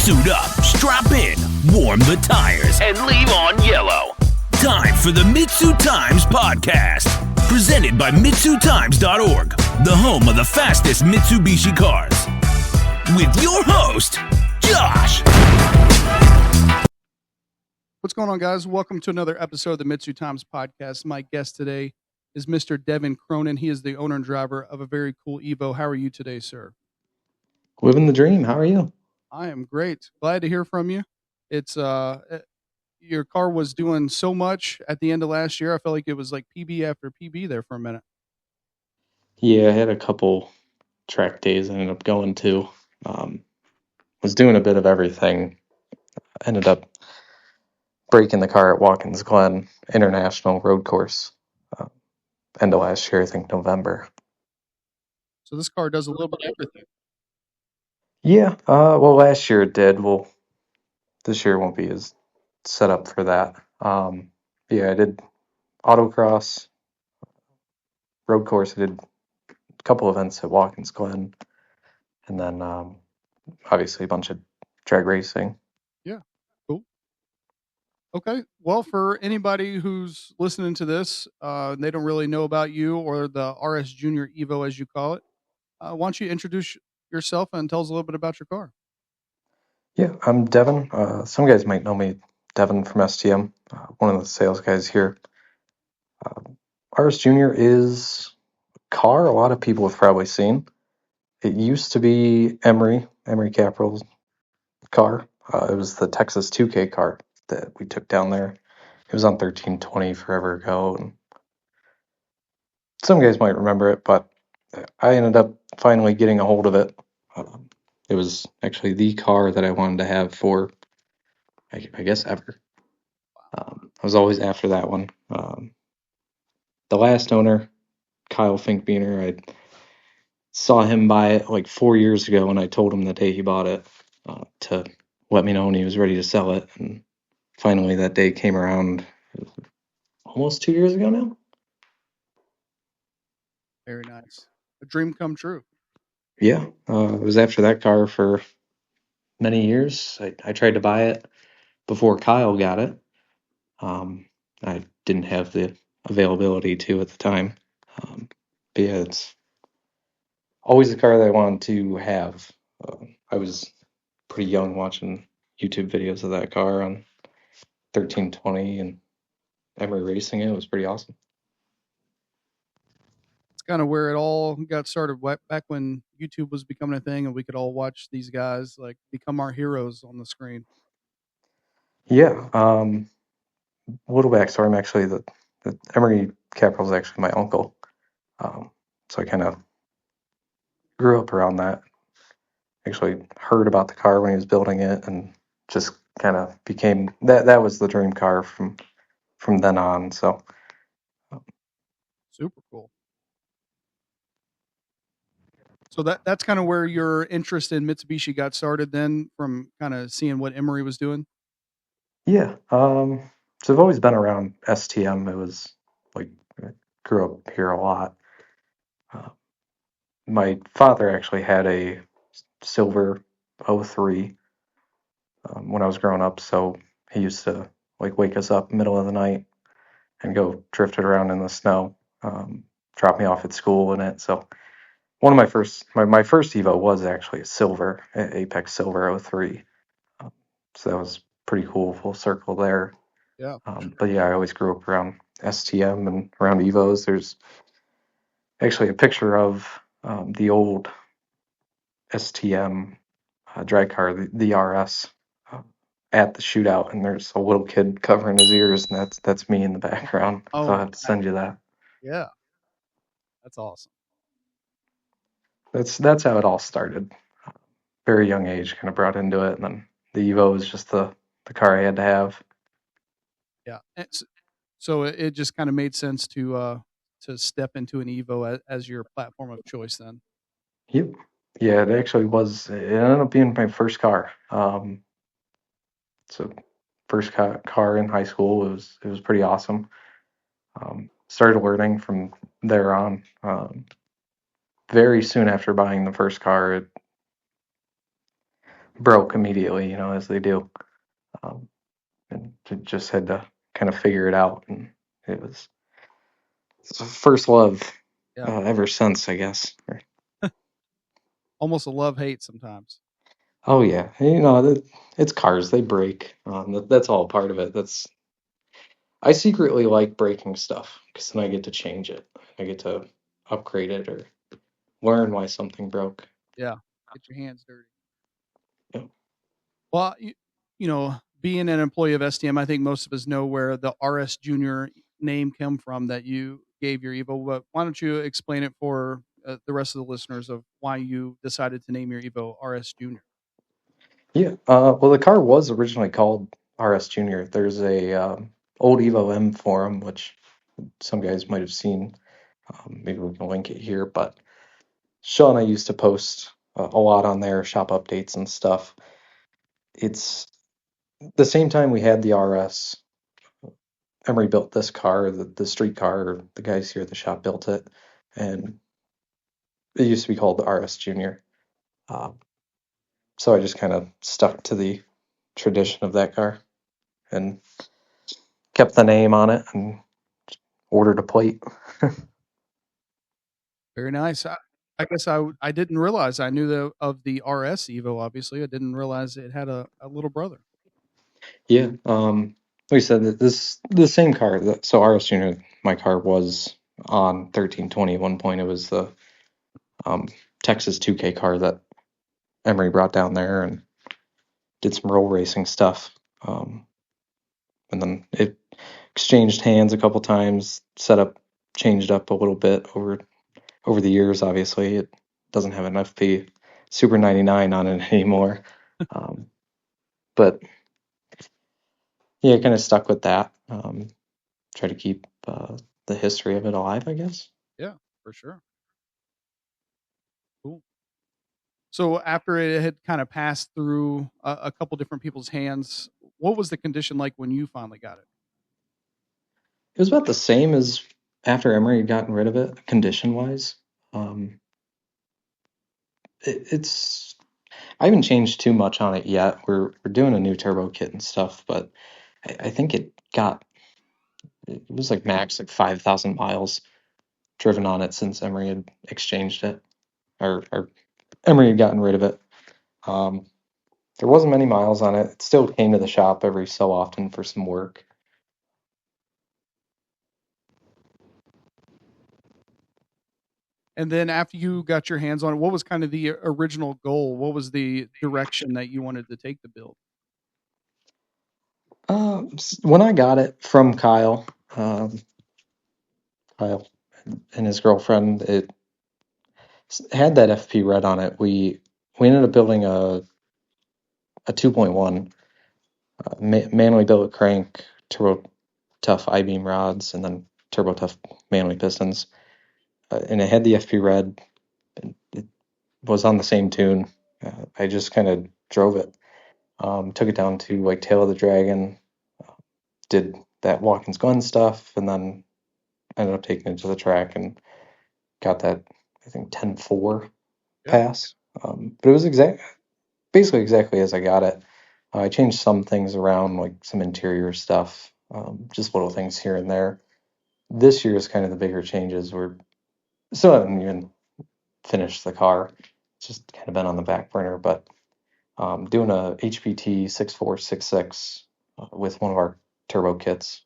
Suit up, strap in, warm the tires, and leave on yellow. Time for the MitsuTimes podcast, presented by MitsuTimes.org, the home of the fastest Mitsubishi cars. With your host, Josh. What's going on, guys? Welcome to another episode of the MitsuTimes podcast. My guest today is Mr. Devon Cronin. He is the owner and driver of a very cool Evo. How are you today, sir? Living the dream. How are you? I am great. Glad to hear from you. It's your car was doing so much at the end of last year. I felt like it was like PB after PB there for a minute. Yeah, I had a couple track days I ended up going to. Was doing a bit of everything. Ended up breaking the car at Watkins Glen International Road Course. End of last year, I think November. So this car does a little bit of everything. Yeah, well, last year it did. Well, this year won't be as set up for that. Yeah, I did autocross, road course. I did a couple events at Watkins Glen, and then obviously a bunch of drag racing. Yeah, cool. Okay, well, for anybody who's listening to this, they don't really know about you or the RS Junior Evo, as you call it. Why don't you introduce yourself and tell us a little bit about your car? Yeah, I'm Devon. Some guys might know me, Devon from STM, one of the sales guys here. RS Junior is a car a lot of people have probably seen. It used to be Emery Capral's car. It was the Texas 2K car that we took down there. It was on 1320 forever ago, and some guys might remember it, but I ended up finally getting a hold of it. It was actually the car that I wanted to have for, I guess, ever. I was always after that one. The last owner, Kyle Finkbeiner, I saw him buy it like 4 years ago, and I told him the day he bought it to let me know when he was ready to sell it. And finally, that day came around almost 2 years ago now. Very nice. A dream come true. Yeah, it was after that car for many years. I tried to buy it before Kyle got it. I didn't have the availability to at the time. But yeah, it's always a car that I wanted to have. I was pretty young watching YouTube videos of that car on 1320 and Emery racing it. It was pretty awesome. It's kind of where it all got started back when YouTube was becoming a thing and we could all watch these guys like become our heroes on the screen. Yeah. Little backstory. I'm actually the Emery Capital is actually my uncle. So I kind of grew up around that. Actually heard about the car when he was building it and just kind of became that was the dream car from then on. So Super cool. So that's kind of where your interest in Mitsubishi got started then, from kind of seeing what Emery was doing? yeah. So I've always been around STM. It was like I grew up here a lot. My father actually had a silver '03 when I was growing up, so he used to like wake us up middle of the night and go drift it around in the snow, drop me off at school in it. So one of my first Evo was actually a silver, Apex Silver '03. So that was pretty cool, full circle there. Yeah. But yeah, I always grew up around STM and around Evos. There's actually a picture of the old STM drag car, the RS, at the shootout, and there's a little kid covering his ears, and that's me in the background. Oh, so I have to send you that. Yeah. That's awesome. That's how it all started. Very young age, kind of brought into it, and then the Evo was just the car I had to have. Yeah. So it just kind of made sense to step into an Evo as your platform of choice then. Yep. Yeah, it actually was. It ended up being my first car. So first car in high school. It was pretty awesome. Started learning from there on. Very soon after buying the first car, broke immediately, as they do. And just had to kind of figure it out. And it's first love Yeah. ever since, I guess. Almost a love-hate sometimes. Oh, yeah. It's cars. They break. That's all part of it. I secretly like breaking stuff because then I get to change it. I get to upgrade it or learn why something broke. Yeah. Get your hands dirty. Yeah. Well, being an employee of STM, I think most of us know where the RS Junior name came from that you gave your Evo. But why don't you explain it for the rest of the listeners of why you decided to name your Evo RS Junior? Yeah. Well, the car was originally called RS Junior. There's a old Evo M forum, which some guys might have seen. Maybe we can link it here. But Sean and I used to post a lot on there, shop updates and stuff. It's the same time we had the RS. Emery built this car, the street car. The guys here at the shop built it, and it used to be called the RS Junior. Uh, so I just kind of stuck to the tradition of that car and kept the name on it and ordered a plate. Very nice. I guess I didn't realize I knew of the RS Evo. Obviously, I didn't realize it had a little brother. Yeah. Like I said, the same car. So RS Junior, my car was on 1320 at one point. It was the Texas 2K car that Emery brought down there and did some roll racing stuff. And then it exchanged hands a couple times, changed up a little bit over the years. Obviously, it doesn't have an FP Super 99 on it anymore. But yeah, kind of stuck with that. Try to keep the history of it alive, I guess. Yeah, for sure. Cool. So after it had kind of passed through a couple different people's hands, what was the condition like when you finally got it? It was about the same as after Emery had gotten rid of it, condition wise. It's I haven't changed too much on it yet. We're doing a new turbo kit and stuff, but I think it was like max like 5,000 miles driven on it since Emery had exchanged it, or Emery had gotten rid of it. Um, there wasn't many miles on it. It still came to the shop every so often for some work. And then after you got your hands on it, what was kind of the original goal? What was the direction that you wanted to take the build? When I got it from Kyle and his girlfriend, it had that FP red on it. We ended up building a 2.1 manually built crank, turbo tough I-beam rods, and then turbo tough manually pistons. And it had the FP red. It was on the same tune. I just kind of drove it. Took it down to like Tail of the Dragon, did that Watkins Glen stuff, and then ended up taking it to the track and got that, I think, 10.4 pass. But it was basically exactly as I got it. I changed some things around, like some interior stuff, just little things here and there. This year is kind of the bigger changes. We're still haven't even finished the car. It's just kind of been on the back burner, but doing a HPT 6466 with one of our turbo kits,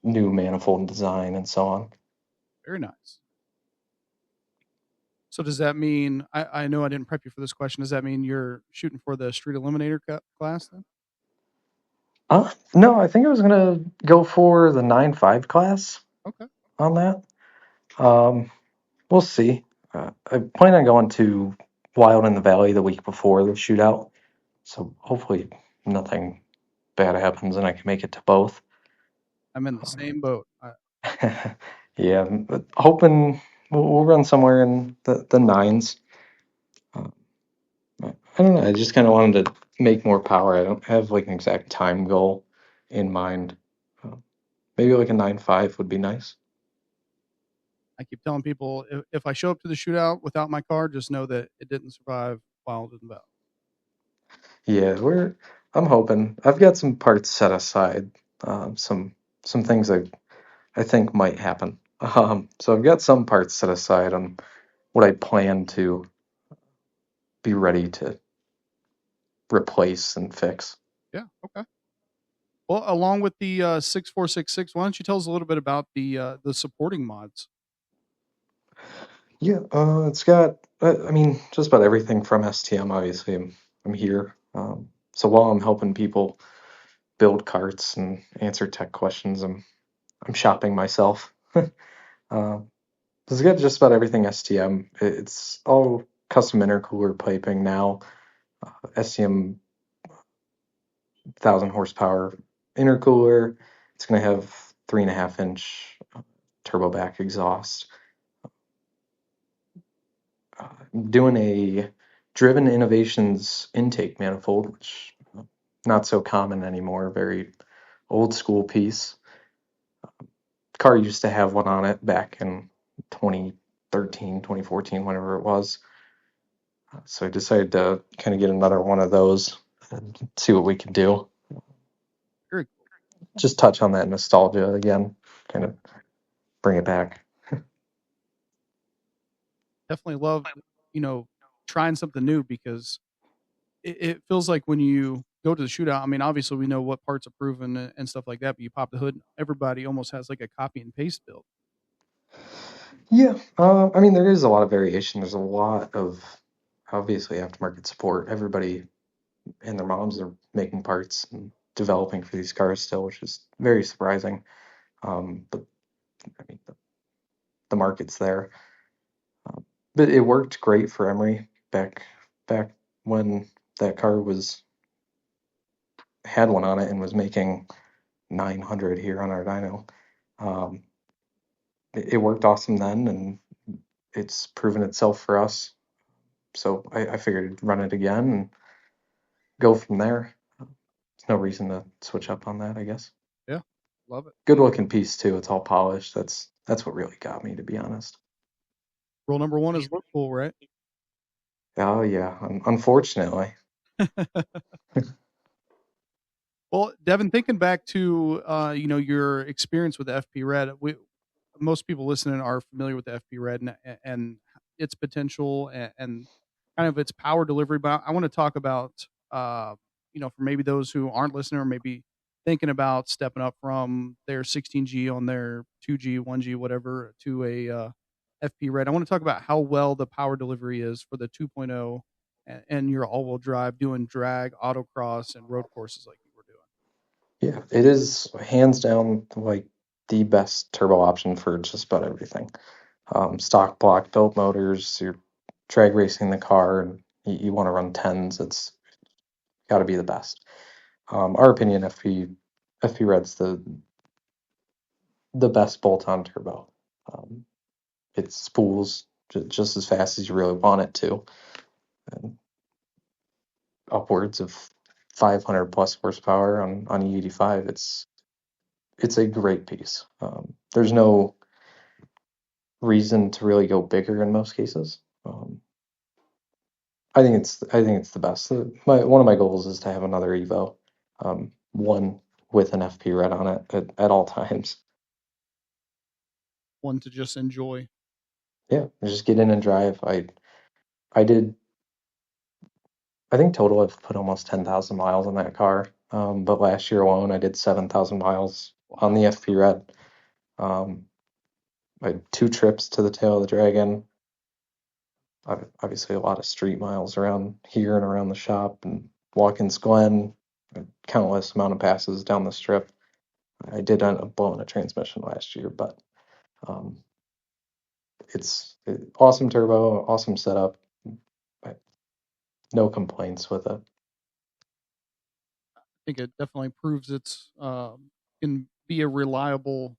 new manifold design, and so on. Very nice. So does that mean I know I didn't prep you for this question? Does that mean you're shooting for the Street Eliminator class then? No, I think I was gonna go for the 9.5 class Okay. on that. We'll see. I plan on going to Wild in the Valley the week before the shootout, so hopefully nothing bad happens and I can make it to both. I'm in the same boat. Yeah, but hoping we'll run somewhere in the nines. I don't know. I just kind of wanted to make more power. I don't have like an exact time goal in mind. Uh, Maybe like a 9.5 would be nice. I keep telling people if I show up to the shootout without my car, just know that it didn't survive Wild in the Valley. Yeah, I'm hoping. I've got some parts set aside. Some things I think might happen. So I've got some parts set aside on what I plan to be ready to replace and fix. Yeah. Okay. Well, along with the 6466, why don't you tell us a little bit about the supporting mods? Yeah, it's got. I mean, just about everything from STM. Obviously, I'm here. So while I'm helping people build carts and answer tech questions, I'm shopping myself. It's got just about everything STM. It's all custom intercooler piping now. STM 1,000 horsepower intercooler. It's going to have 3.5 inch turbo back exhaust. Doing a Driven Innovations intake manifold, which not so common anymore. Very old school piece. Car used to have one on it back in 2013, 2014, whenever it was. So I decided to kind of get another one of those and see what we could do. Very cool. Just touch on that nostalgia again, kind of bring it back. Definitely love, trying something new because it feels like when you go to the shootout. I mean, obviously we know what parts are proven and stuff like that, but you pop the hood, and everybody almost has like a copy and paste build. Yeah, I mean, there is a lot of variation. There's a lot of obviously aftermarket support. Everybody and their moms are making parts and developing for these cars still, which is very surprising. But I mean, the market's there. But it worked great for Emery back when that car had one on it and was making 900 here on our dyno. Um, it worked awesome then, and it's proven itself for us. So I figured I'd run it again and go from there. There's no reason to switch up on that, I guess. Yeah, love it. Good looking piece too. It's all polished. That's what really got me, to be honest. Rule number one is look cool, right? Oh yeah, unfortunately. Well, Devin, thinking back to your experience with the FP Red, most people listening are familiar with the FP Red and its potential and kind of its power delivery. But I want to talk about for maybe those who aren't listening or maybe thinking about stepping up from their 16G on their 2G, 1G, whatever to a FP Red. I want to talk about how well the power delivery is for the 2.0 and your all-wheel drive doing drag, autocross, and road courses like you were doing. Yeah, it is hands down like the best turbo option for just about everything. Stock block built motors, you're drag racing the car, and you want to run tens. It's got to be the best. Our opinion, FP Red's the best bolt-on turbo. Um, it spools just as fast as you really want it to, and upwards of 500 plus horsepower on E85. It's a great piece. There's no reason to really go bigger in most cases. I think it's the best. One of my goals is to have another Evo, one with an FP Red on it at all times. One to just enjoy. Yeah, just get in and drive. I did. I think total I've put almost 10,000 miles on that car. But last year alone, I did 7,000 miles on the FP Red. Um, I had 2 trips to the Tail of the Dragon. Obviously, a lot of street miles around here and around the shop, and Watkins Glen, a countless amount of passes down the strip. I did end up blowing a transmission last year, but um, awesome turbo, awesome setup. No complaints with it. I think it definitely proves it's can be a reliable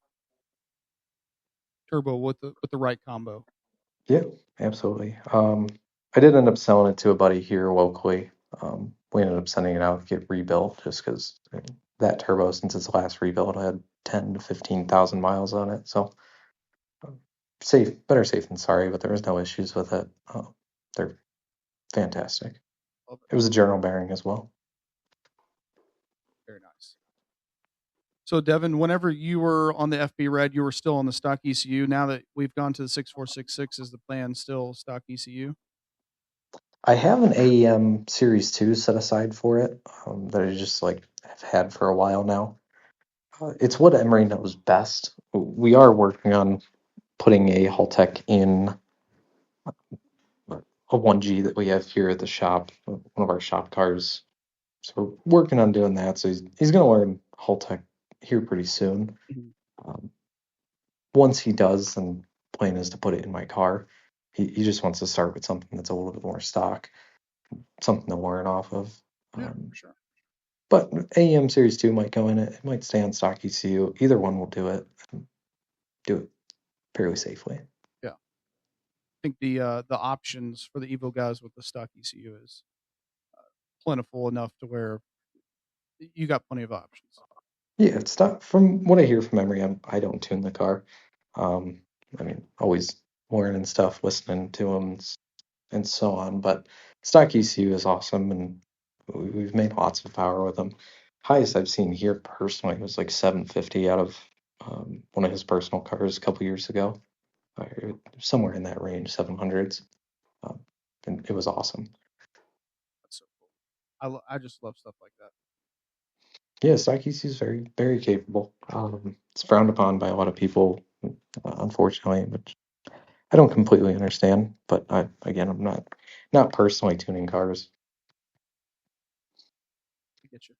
turbo with the right combo. Yeah, absolutely. I did end up selling it to a buddy here locally. We ended up sending it out to get rebuilt just because that turbo, since its last rebuild, had 10 to 15,000 miles on it. So better safe than sorry, but there was no issues with it. They're fantastic. Love it. It was a journal bearing as well. Very nice. So, Devon, whenever you were on the FB Red, you were still on the stock ECU. Now that we've gone to the 6466, is the plan still stock ECU? I have an AEM Series 2 set aside for it that I just like have had for a while now. It's what Emery knows best. We are working on putting a Haltech in a 1G that we have here at the shop, one of our shop cars. So we're working on doing that. So he's going to learn Haltech here pretty soon. Mhm. Um, Once he does, then plan is to put it in my car. He just wants to start with something that's a little bit more stock, something to learn off of. Yeah, Um, for sure. but AEM Series 2 might go in it. It might stay on stock ECU. Either one will do it. Do it fairly safely. Yeah. I think the options for the Evo guys with the stock ECU is plentiful enough to where you got plenty of options. Yeah, it's not from what I hear from Emery. I don't tune the car. Um, I mean, always learning stuff, listening to them, and so on. But stock ECU is awesome, and we've made lots of power with them. Highest I've seen here personally was like 750 out of one of his personal cars a couple years ago, somewhere in that range, 700s, and it was awesome. That's so cool. I just love stuff like that. Yeah, stock ECU is very, very capable. It's frowned upon by a lot of people, unfortunately, which I don't completely understand. But again, I'm not personally tuning cars. I get you.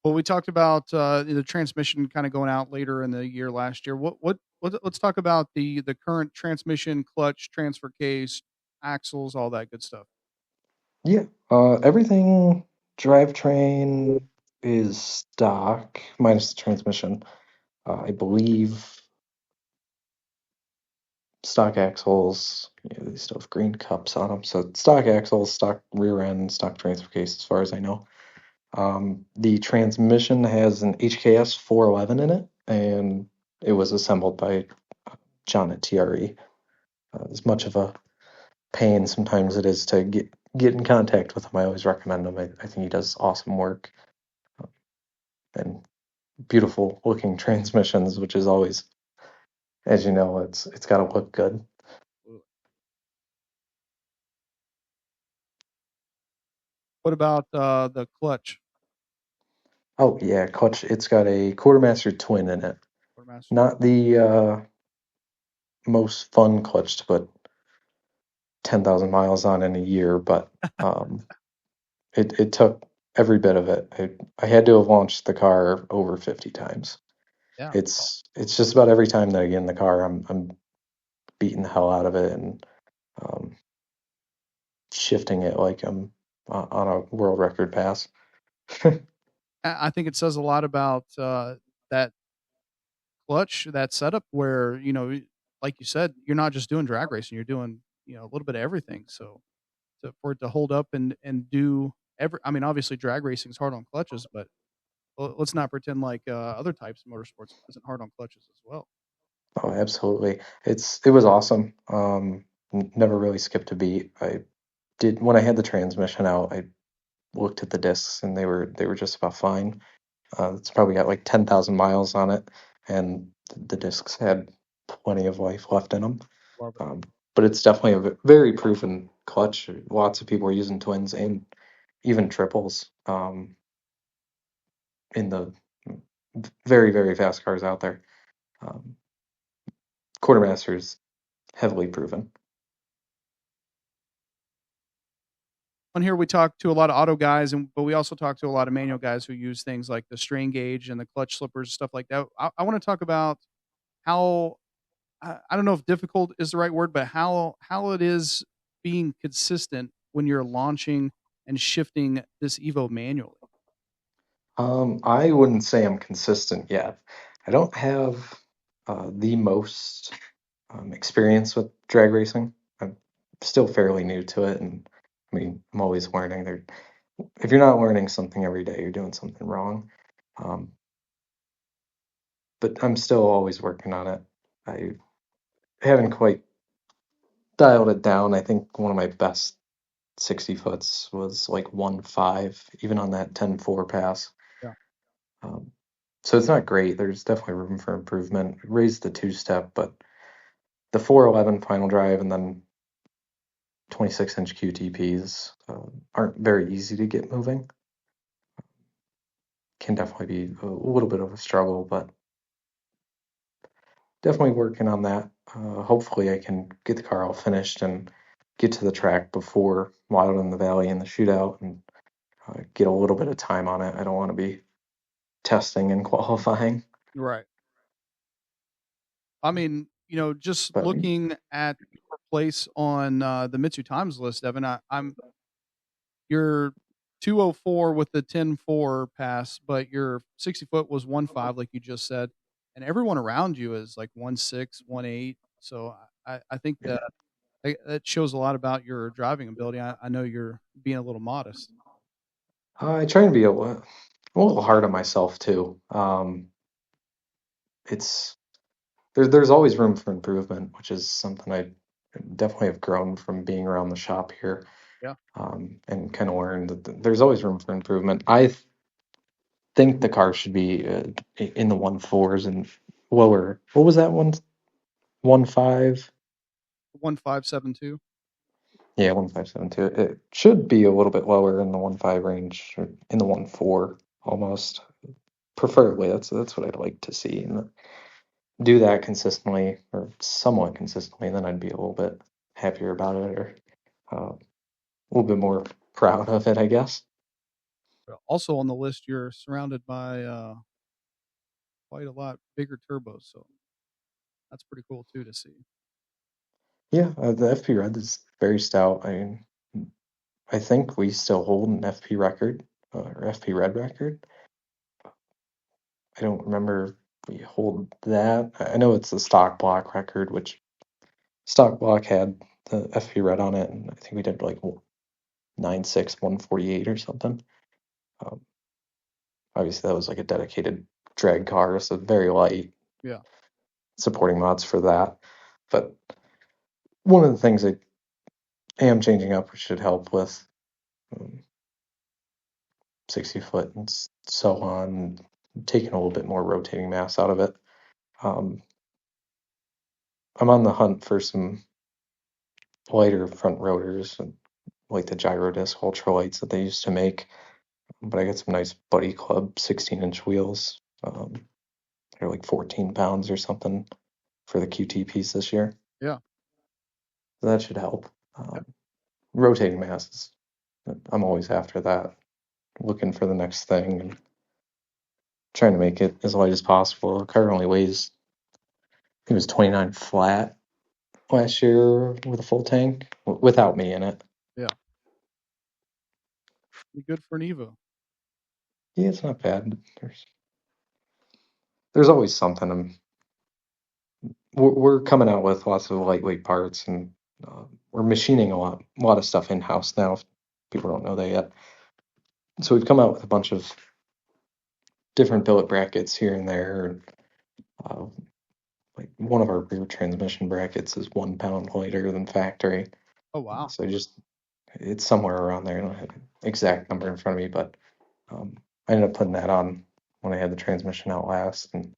Well, we talked about the transmission kind of going out later in the year last year. Let's talk about the current transmission, clutch, transfer case, axles, all that good stuff. Yeah, everything drivetrain is stock minus the transmission. I believe stock axles, they still have green cups on them. So stock axles, stock rear end, stock transfer case, as far as I know. The transmission has an HKS 411 in it, and it was assembled by John at TRE. As much of a pain sometimes it is to get in contact with him, I always recommend him. I think he does awesome work and beautiful looking transmissions, which is always, as you know, it's got to look good. What about the clutch? Oh yeah, clutch. It's got a quartermaster twin in it. Quartermaster? Not the most fun clutch to put 10,000 miles on in a year, but um, it took every bit of it. I had to have launched the car over 50 times. Yeah. It's just about every time that I get in the car, I'm beating the hell out of it and um, shifting it like I'm on a world record pass. I think it says a lot about that clutch, that setup where, like you said, you're not just doing drag racing, you're doing, a little bit of everything. So for it to hold up and do I mean, obviously drag racing is hard on clutches, but let's not pretend like other types of motorsports isn't hard on clutches as well. Oh, absolutely. It was awesome. Never really skipped a beat. I did when I had the transmission out, I looked at the discs and they were just about fine. It's probably got like 10,000 miles on it, and the discs had plenty of life left in them. Love it. Um, but it's definitely a very proven clutch. Lots of people are using twins and even triples in the very, very fast cars out there. Um, Quartermaster's heavily proven. On here, we talk to a lot of auto guys, but we also talk to a lot of manual guys who use things like the strain gauge and the clutch slippers, stuff like that. I want to talk about how I don't know if difficult is the right word, but how it is being consistent when you're launching and shifting this Evo manually. I wouldn't say I'm consistent yet. I don't have the most experience with drag racing. I'm still fairly new to it, and I mean, I'm always learning. If you're not learning something every day, you're doing something wrong. Um, but I'm still always working on it. I haven't quite dialed it down. I think one of my best 60 foots was like 1.5, even on that 10.4 pass. Yeah. So it's not great. There's definitely room for improvement. Raised the two-step, but the 411 final drive and then 26-inch QTPs aren't very easy to get moving. Can definitely be a little bit of a struggle, but definitely working on that. Hopefully I can get the car all finished and get to the track before Wild in the Valley in the shootout and get a little bit of time on it. I don't want to be testing and qualifying. Right. I mean, just But looking at your place on the MitsuTimes list, Devon, you're 204 with the 10.4 pass, but your 60 foot was 1.5, like you just said, and everyone around you is like 1.6, 1.8. So I think yeah, that shows a lot about your driving ability. I know you're being a little modest. I try and be a little hard on myself too. It's there's always room for improvement, which is something I definitely have grown from being around the shop here, Yeah. and kind of learned that there's always room for improvement. I think the car should be in the 1.4s and lower. What was that one? 1.5? 1.572. Yeah, 1.572. It should be a little bit lower in the 1.5 range, or in the 1.4 almost. Preferably, that's what I'd like to see. And do that consistently or somewhat consistently, then I'd be a little bit happier about it, or a little bit more proud of it, I guess. Also on the list, you're surrounded by quite a lot bigger turbos, so that's pretty cool too to see. Yeah, the FP Red is very stout. I mean, I think we still hold an FP record, or FP Red record. I don't remember if we hold that. I know it's the stock block record, which stock block had the FP Red on it, and I think we did like 9.6, 148 or something. Um, Obviously, that was like a dedicated drag car, so very light. Yeah. Supporting mods for that. But one of the things I am changing up, which should help with 60 foot and so on, taking a little bit more rotating mass out of it. I'm on the hunt for some lighter front rotors, like the gyro disc ultralights that they used to make. But I got some nice Buddy Club 16-inch wheels. They're like 14 pounds or something for the QT piece this year. Yeah. So that should help. Rotating masses. I'm always after that, looking for the next thing and trying to make it as light as possible. The car only weighs, I think it was 29 flat last year with a full tank, without me in it. Yeah. Be good for an Evo. Yeah, it's not bad. There's always something. We're coming out with lots of lightweight parts, and we're machining a lot of stuff in house now. If people don't know that yet, so we've come out with a bunch of different billet brackets here and there. Uh, like one of our rear transmission brackets is 1 pound lighter than factory. Oh wow. So it's somewhere around there. I don't have an exact number in front of me, but I ended up putting that on when I had the transmission out last, and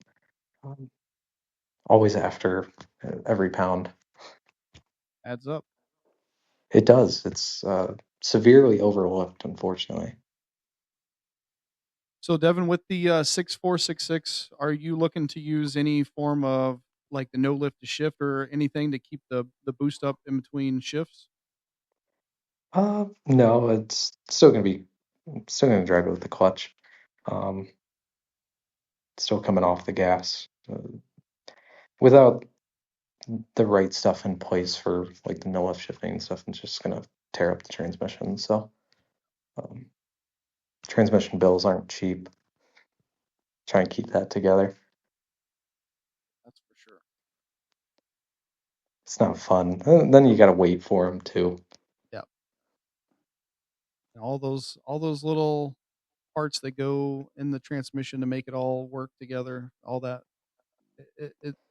um, always after every pound. Adds up. It does. It's severely overlooked, unfortunately. So Devin, with the 6466, are you looking to use any form of like the no lift to shift or anything to keep the boost up in between shifts? No, it's still gonna drive it with the clutch. Um, Still coming off the gas. Without the right stuff in place for like the no lift shifting and stuff, it's just gonna tear up the transmission. So um, transmission bills aren't cheap. Try and keep that together. That's for sure. It's not fun. Then you gotta wait for them too. Yeah. And all those little parts that go in the transmission to make it all work together, all that,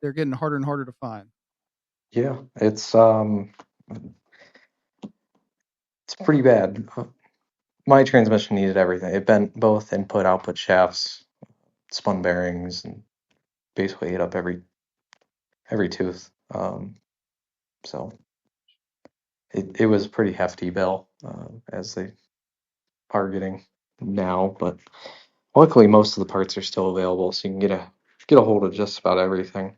they're getting harder and harder to find. Yeah, it's it's pretty bad. My transmission needed everything. It bent both input output shafts, spun bearings, and basically ate up every tooth. So it was a pretty hefty bill, as they are getting now. But luckily, most of the parts are still available, so you can get a hold of just about everything.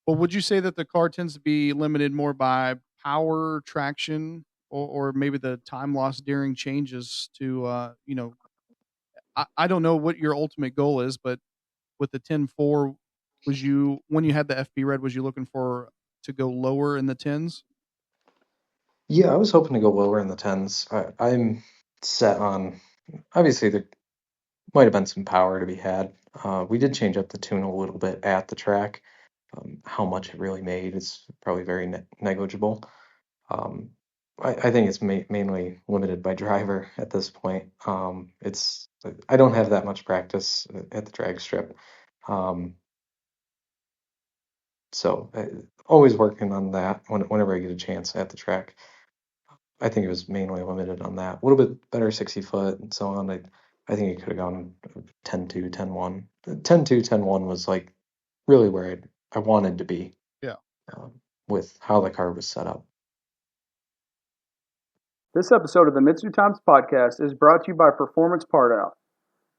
Well, would you say that the car tends to be limited more by power, traction, or maybe the time lost during changes to, I don't know what your ultimate goal is, but with the 10.4, was you, when you had the FB Red, was you looking for to go lower in the tens? Yeah, I was hoping to go lower in the tens. I'm set on. Obviously, there might have been some power to be had. We did change up the tune a little bit at the track. How much it really made is probably very negligible. Um, I think it's mainly limited by driver at this point. It's I don't have that much practice at the drag strip, um, so always working on that whenever I get a chance at the track. I think it was mainly limited on that. A little bit better 60 foot and so on. I think it could have gone 10-2, 10-1. 10-2, 10-1 was like really where I wanted to be, Yeah. with how the car was set up. This episode of the MitsuTimes podcast is brought to you by Performance Part Out.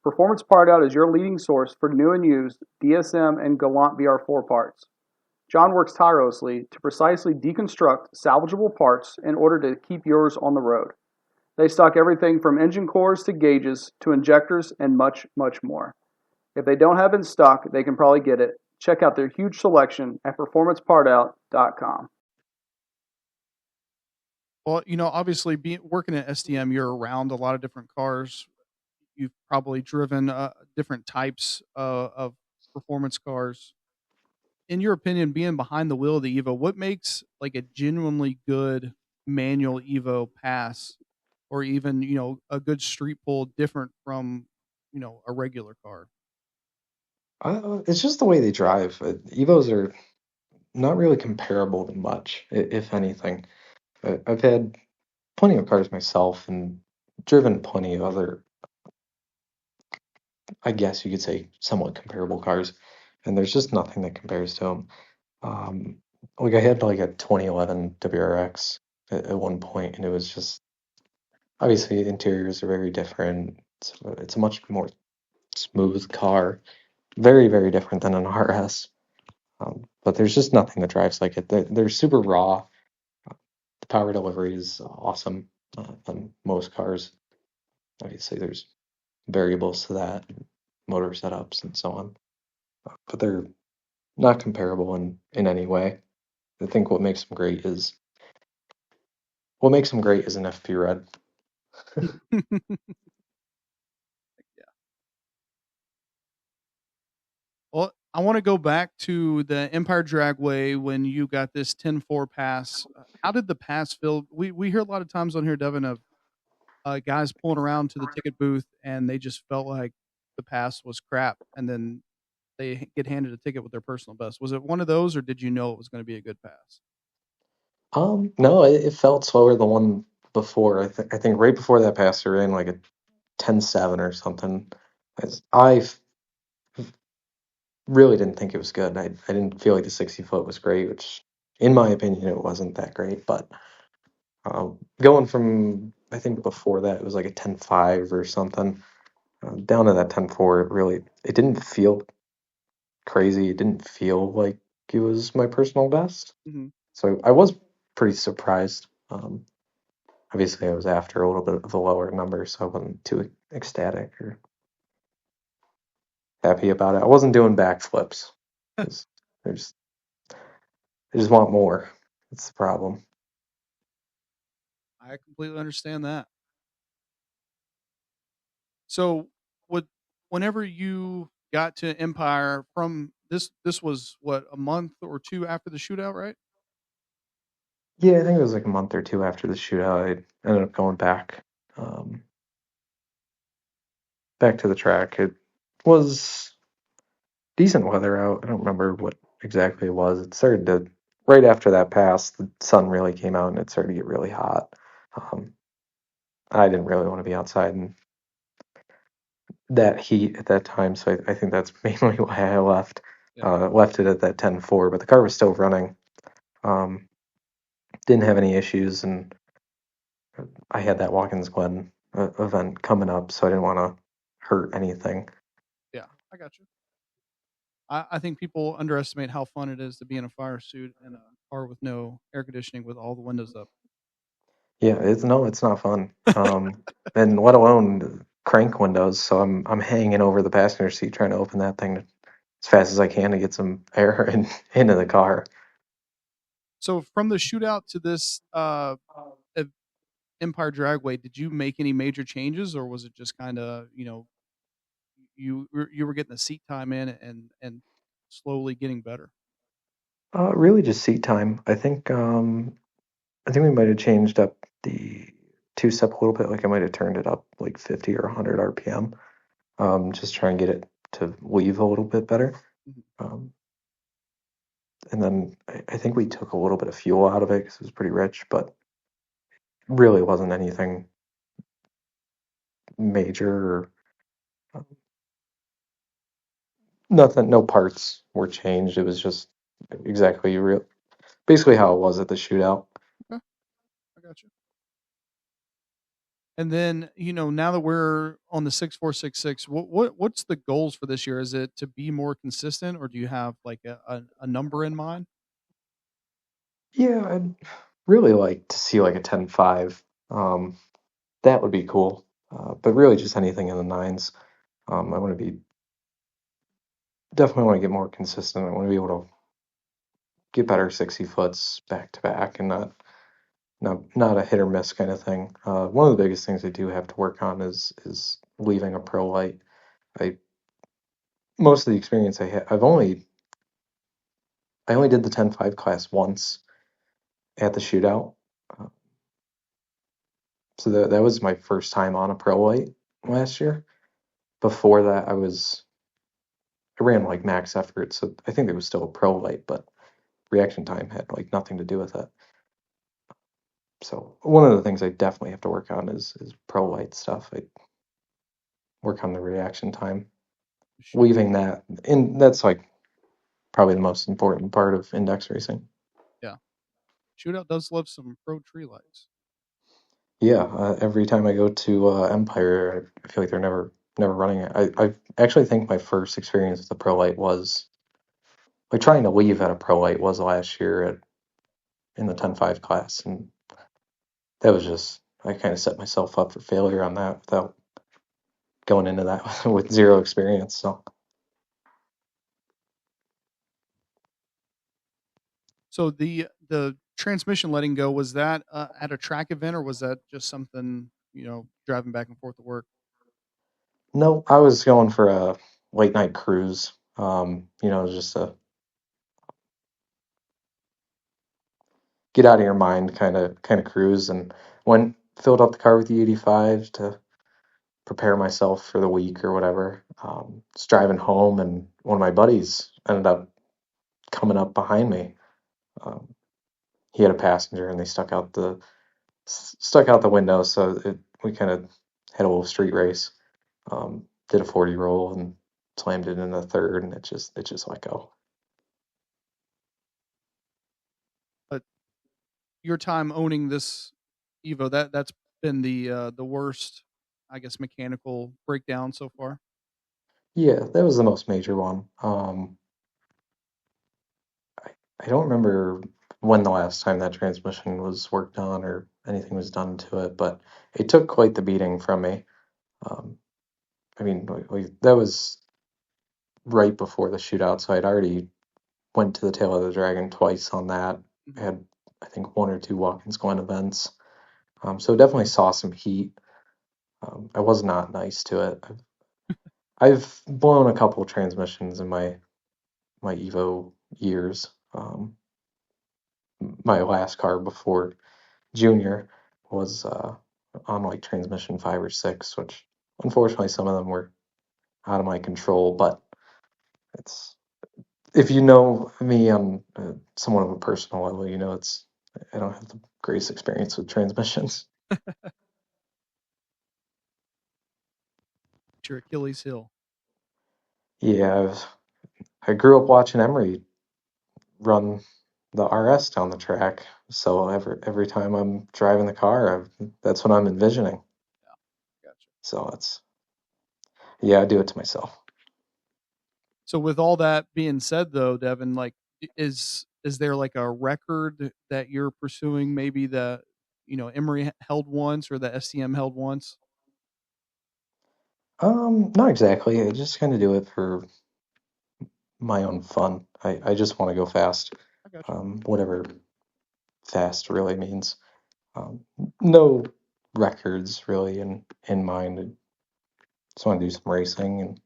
Performance Part Out is your leading source for new and used DSM and Galant VR4 parts. John works tirelessly to precisely deconstruct salvageable parts in order to keep yours on the road. They stock everything from engine cores to gauges to injectors and much, much more. If they don't have it in stock, they can probably get it. Check out their huge selection at performancepartout.com. Well, obviously, working at STM, you're around a lot of different cars. You've probably driven different types of performance cars. In your opinion, being behind the wheel of the Evo, what makes like a genuinely good manual Evo pass, or even a good street pull, different from a regular car? It's just the way they drive. Evos are not really comparable to much, if anything. I've had plenty of cars myself and driven plenty of other, I guess you could say, somewhat comparable cars, and there's just nothing that compares to them. Like I had like a 2011 WRX at one point, and it was just obviously the interiors are very different. It's a much more smooth car, very very different than an RS. But there's just nothing that drives like it. They're super raw. The power delivery is awesome on most cars. Obviously, there's variables to that, motor setups, and so on. But they're not comparable in any way. I think what makes them great is an FP Red. Well, I want to go back to the Empire Dragway when you got this 10.4 pass. How did the pass feel? We hear a lot of times on here, Devon, of guys pulling around to the ticket booth and they just felt like the pass was crap, and then they get handed a ticket with their personal best. Was it one of those, or did you know it was going to be a good pass? No, it felt slower than one before. I think right before that pass, we were in like a 10-7 or something. Really didn't think it was good. I didn't feel like the 60 foot was great, which in my opinion it wasn't that great. But going from, I think before that it was like a 10-5 or something, down to that 10-4, it didn't feel crazy. It didn't feel like it was my personal best. Mm-hmm. So I was pretty surprised. Obviously I was after a little bit of a lower number, so I wasn't too ecstatic or happy about it. I wasn't doing backflips. 'Cause I just want more. That's the problem. I completely understand that. So, what whenever you got to Empire from this was what, a month or two after the shootout, right? Yeah, I think it was like a month or two after the shootout. I ended up going um, back to the track. It was decent weather out. I don't remember what exactly it was. It started to right after that passed, the sun really came out and it started to get really hot. I didn't really want to be outside in that heat at that time, so I think that's mainly why I left. Yeah. Left it at that 10.4, but the car was still running. Um, didn't have any issues, and I had that Watkins Glen event coming up, so I didn't want to hurt anything. Yeah, I got you. I think people underestimate how fun it is to be in a fire suit in a car with no air conditioning with all the windows up. Yeah, it's not fun. And let alone crank windows. So I'm hanging over the passenger seat trying to open that thing as fast as I can to get some air into the car. So from the shootout to this Empire Dragway, did you make any major changes, or was it just kind of you were getting the seat time in and slowly getting better? Really just seat time. I think we might have changed up the two step a little bit. Like I might have turned it up like 50 or 100 RPM. Just try and get it to weave a little bit better. Mhm. And then I think we took a little bit of fuel out of it because it was pretty rich, but really wasn't anything major or nothing. No parts were changed. It was just exactly basically how it was at the shootout. Okay, I got you. And then now that we're on the 6466, what's the goals for this year? Is it to be more consistent, or do you have like a number in mind? Yeah, I'd really like to see like a 10.5. That would be cool. But really just anything in the nines. I want to be definitely want to get more consistent. I want to be able to get better 60 foots back to back and not a hit or miss kind of thing. One of the biggest things I do have to work on is leaving a pro light. I Most of the experience I had, I only did the 10.5 class once at the shootout. Uh, so that was my first time on a pro light last year. Before that, I ran like max effort, so I think it was still a pro light, but reaction time had like nothing to do with it. So one of the things I definitely have to work on is pro light stuff. I work on the reaction time, weaving that in. That's like probably the most important part of index racing. Yeah, shootout does love some pro tree lights. Yeah, every time I go to Empire, I feel like they're never running it. I actually think my first experience with the pro light was like trying to leave at a pro light was last year in the 10.5 class, and that was just I kind of set myself up for failure on that without going into that with zero experience. So So the transmission letting go, was that at a track event, or was that just something driving back and forth to work? no, I was going for a late night cruise. Just a get out of your mind kind of cruise, and went filled up the car with the 85 to prepare myself for the week or whatever. Just driving home, and one of my buddies ended up coming up behind me. Um, he had a passenger, and they stuck out the window, so we kind of had a little street race. Did a 40 roll and slammed it in the third, and it just let go. But your time owning this Evo, that's been the worst, I guess, mechanical breakdown so far. Yeah, that was the most major one. I don't remember when the last time that transmission was worked on or anything was done to it, but it took quite the beating from me. Um, I mean, that was right before the shootout, so I'd already went to the tail of the dragon twice on that. I Mhm. had, I think, one or two Watkins Glen events, so definitely saw some heat. I was not nice to it. I've blown a couple transmissions in my Evo years. My last car before Junior was on like transmission 5 or 6, which unfortunately some of them were out of my control. But it's if you know me on somewhat of a personal level, you know I don't have the greatest experience with transmissions. It's your Achilles heel. Yeah, I grew up watching Emery run the RS down the track, so every time I'm driving the car, that's what I'm envisioning. Gotcha. So I do it to myself. So with all that being said, though, Devin, like, is there like a record that you're pursuing? Maybe the Emory held once or the STM held once. Not exactly. I just kind of do it for my own fun. I just want to go fast. I got you. Whatever fast really means. No records really in mind. I just want to do some racing and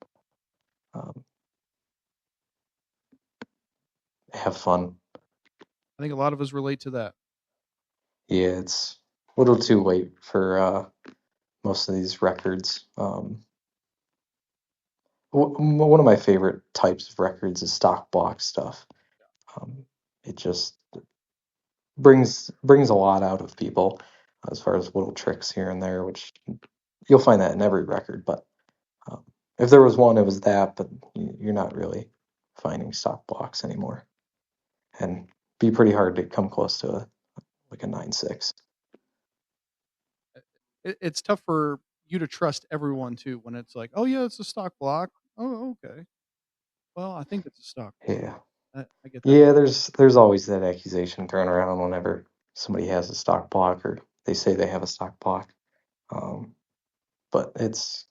have fun. I think a lot of us relate to that. Yeah, it's a little too late for most of these records. One of my favorite types of records is stock block stuff. It just brings a lot out of people as far as little tricks here and there, which you'll find that in every record. But if there was one, it was that. But you're not really finding stock blocks anymore, and be pretty hard to come close to like a 9.6. It's tough for you to trust everyone too when it's like, oh yeah, it's a stock block. Oh, okay. Well, I think it's a stock block. Yeah. I get that. Yeah, there's always that accusation thrown around whenever somebody has a stock block or they say they have a stock block. But that's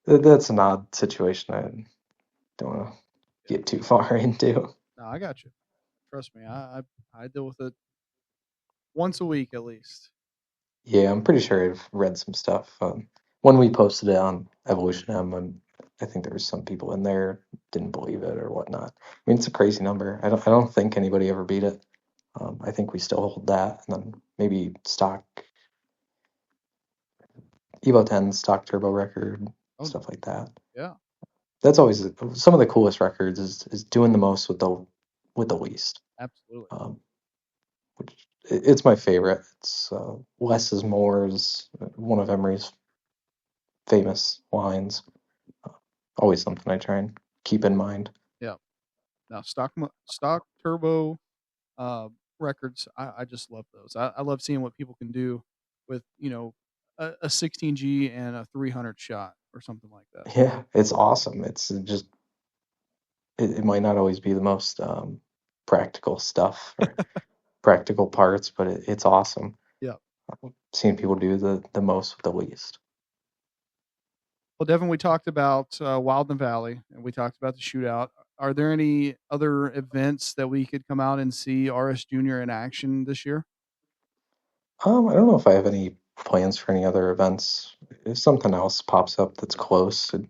an odd situation. I don't want to get too far into. No, I got you. Trust me, I deal with it once a week at least. Yeah, I'm pretty sure I've read some stuff. When we posted it on Evolution M, I think there was some people in there didn't believe it or whatnot. I mean, it's a crazy number. I don't think anybody ever beat it. I think we still hold that, and then maybe stock Evo 10 stock turbo record, stuff like that. Yeah, That's always some of the coolest records is doing the most with the least. absolutely. Which it's my favorite. It's less is more is one of Emery's famous lines. Always something I try and keep in mind. Yeah. Now stock turbo records, I just love those. I love seeing what people can do with a 16G and a 300 shot or something like that. Yeah, it's awesome. It's just it might not always be the most practical stuff or practical parts, but it's awesome. Yeah. Seeing people do the most with the least. Well, Devin, we talked about Wild in the Valley, and we talked about the shootout. Are there any other events that we could come out and see RS Junior in action this year? I don't know if I have any plans for any other events. If something else pops up that's close, I'd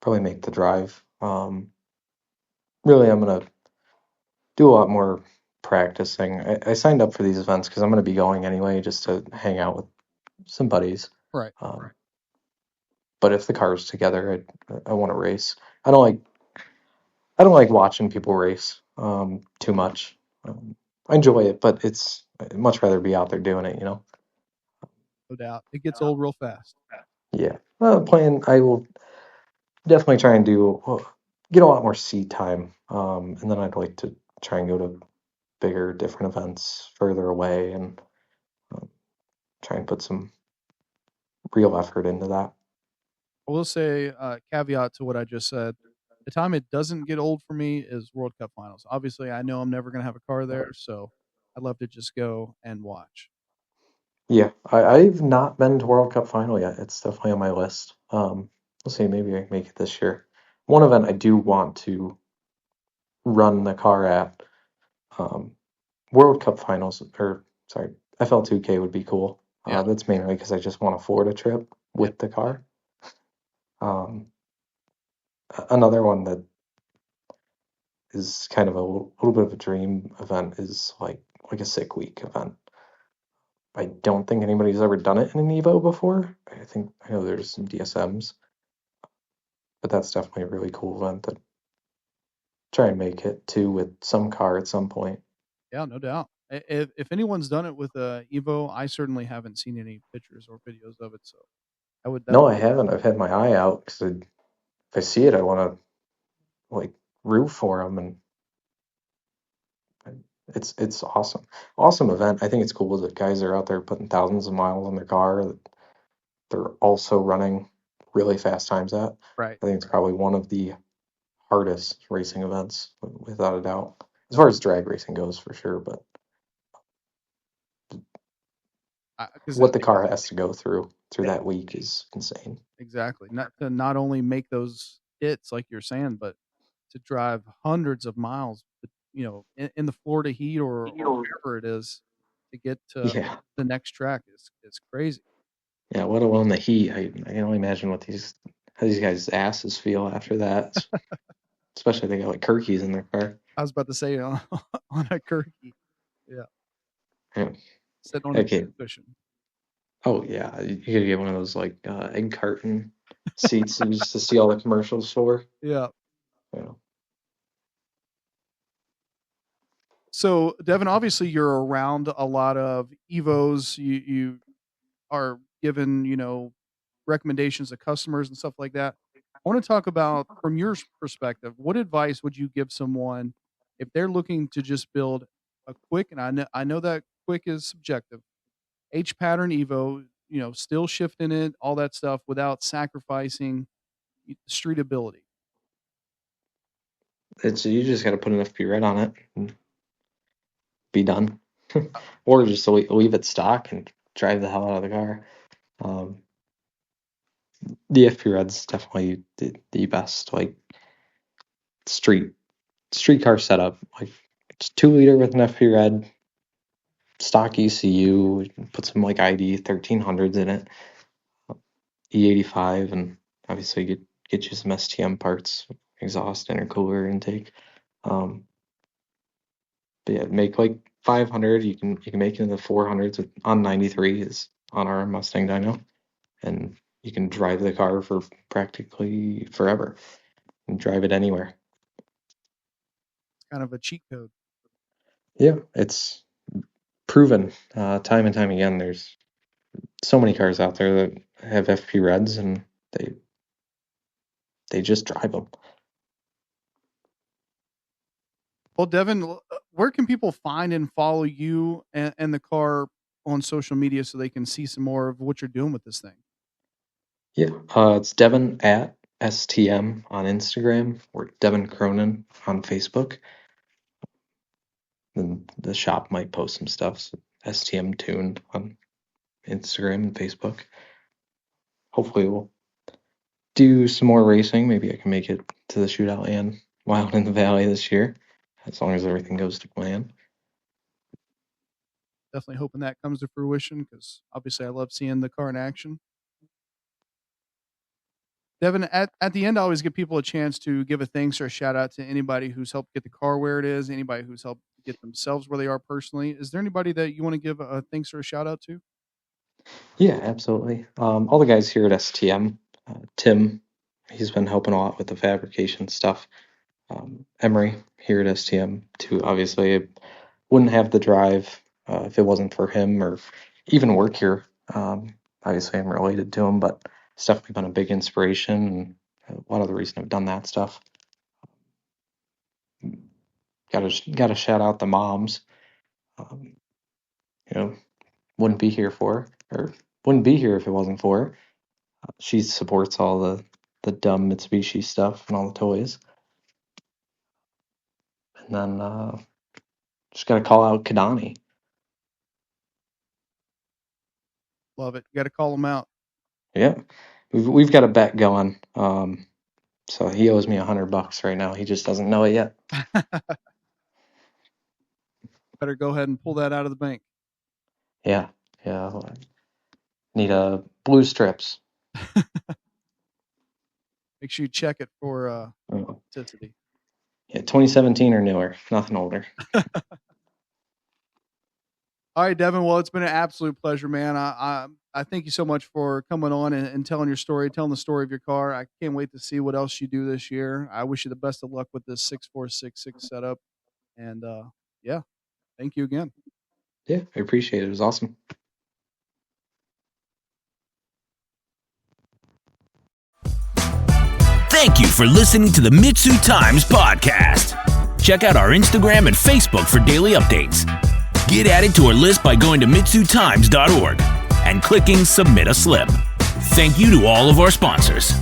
probably make the drive. Really, I'm gonna do a lot more practicing. I signed up for these events because I'm gonna be going anyway, just to hang out with some buddies. Right. But if the car's together, I want to race. I don't like watching people race too much. I enjoy it, but I'd much rather be out there doing it. No doubt. It gets old real fast. Yeah. I will definitely try and get a lot more seat time. And then I'd like to try and go to bigger, different events further away and try and put some real effort into that. I will say, caveat to what I just said. The time it doesn't get old for me is World Cup finals. Obviously, I know I'm never going to have a car there, so I'd love to just go and watch. Yeah, I've not been to World Cup final yet. It's definitely on my list. We'll see. Maybe I can make it this year. One event I do want to run the car at, World Cup finals, or sorry, FL2K would be cool. Yeah. That's mainly because I just want a Florida trip with the car. Another one that is kind of a little bit of a dream event is like a sick week event. I don't think anybody's ever done it in an Evo before. I know there's some DSMs, but that's definitely a really cool event that try and make it too with some car at some point. Yeah, no doubt. If anyone's done it with a Evo, I certainly haven't seen any pictures or videos of it. So that No, would I haven't. I've had my eye out because if I see it, I want to like root for them, and it's awesome. Awesome event. I think it's cool that guys are out there putting thousands of miles on their car that they're also running really fast times at. right. I think it's probably one of the hardest racing events, without a doubt, as far as drag racing goes, for sure. But Because what the car has to go through that week is insane. exactly not only make those hits like you're saying, but to drive hundreds of miles, in the Florida heat or wherever it is to get to Yeah, the next track is crazy. yeah. Let alone the heat. I can only imagine how these guys' asses feel after that. Especially if they got like Kirkies in their car. I was about to say on a Kirky, yeah, Yeah. sitting on a Okay. cushion. Oh yeah, you gotta get one of those like egg carton seats you used to see all the commercials for. Yeah. You know. So Devin, obviously you're around a lot of Evos. You are given, recommendations to customers and stuff like that. I want to talk about, from your perspective, what advice would you give someone if they're looking to just build a quick, and I know that quick is subjective, H pattern Evo, still shifting it, all that stuff without sacrificing street ability. You just gotta put an FP red on it and be done, or just leave it stock and drive the hell out of the car. The FP red's definitely the best like street car setup. Like it's 2 liter with an FP red, stock ECU, put some like ID 1300s in it, E85, and obviously get you some STM parts, exhaust, intercooler, intake. But yeah, make like 500. You can make it in the 400s on 93 is on our Mustang dyno, and you can drive the car for practically forever and drive it anywhere. It's kind of a cheat code. Yeah, it's proven time and time again. There's so many cars out there that have FP reds, and they just drive them. Well, Devin, where can people find and follow you and the car on social media so they can see some more of what you're doing with this thing? Yeah, it's Devon at STM on Instagram, or Devon Cronin on Facebook. Then the shop might post some stuff. So STM tuned on Instagram and Facebook. Hopefully we'll do some more racing. Maybe I can make it to the shootout and Wild in the Valley this year, as long as everything goes to plan. Definitely hoping that comes to fruition, because obviously I love seeing the car in action. Devin, at the end, I always give people a chance to give a thanks or a shout out to anybody who's helped get the car where it is, anybody who's helped get themselves where they are personally. Is there anybody that you want to give a thanks or a shout out to? Yeah, absolutely. All the guys here at STM, Tim, he's been helping a lot with the fabrication stuff. Emery here at STM too. Obviously, I wouldn't have the drive if it wasn't for him, or even work here. Obviously, I'm related to him, but it's definitely been a big inspiration and a lot of the reason I've done that stuff. Got to shout out the moms. Wouldn't be here for her, or wouldn't be here if it wasn't for her. She supports all the dumb Mitsubishi stuff and all the toys. And then just got to call out Kadani. Love it. You got to call them out. Yeah, we've got a bet going. So he owes me $100 right now. He just doesn't know it yet. Better go ahead and pull that out of the bank. Yeah. Need blue strips. Make sure you check it for Oh. authenticity. Yeah, 2017 or newer, nothing older. All right, Devon. Well, it's been an absolute pleasure, man. I thank you so much for coming on and telling your story, telling the story of your car. I can't wait to see what else you do this year. I wish you the best of luck with this 6466 setup. And yeah, thank you again. Yeah, I appreciate it. It was awesome. Thank you for listening to the MitsuTimes podcast. Check out our Instagram and Facebook for daily updates. Get added to our list by going to MitsuTimes.org and clicking Submit a Slip. Thank you to all of our sponsors.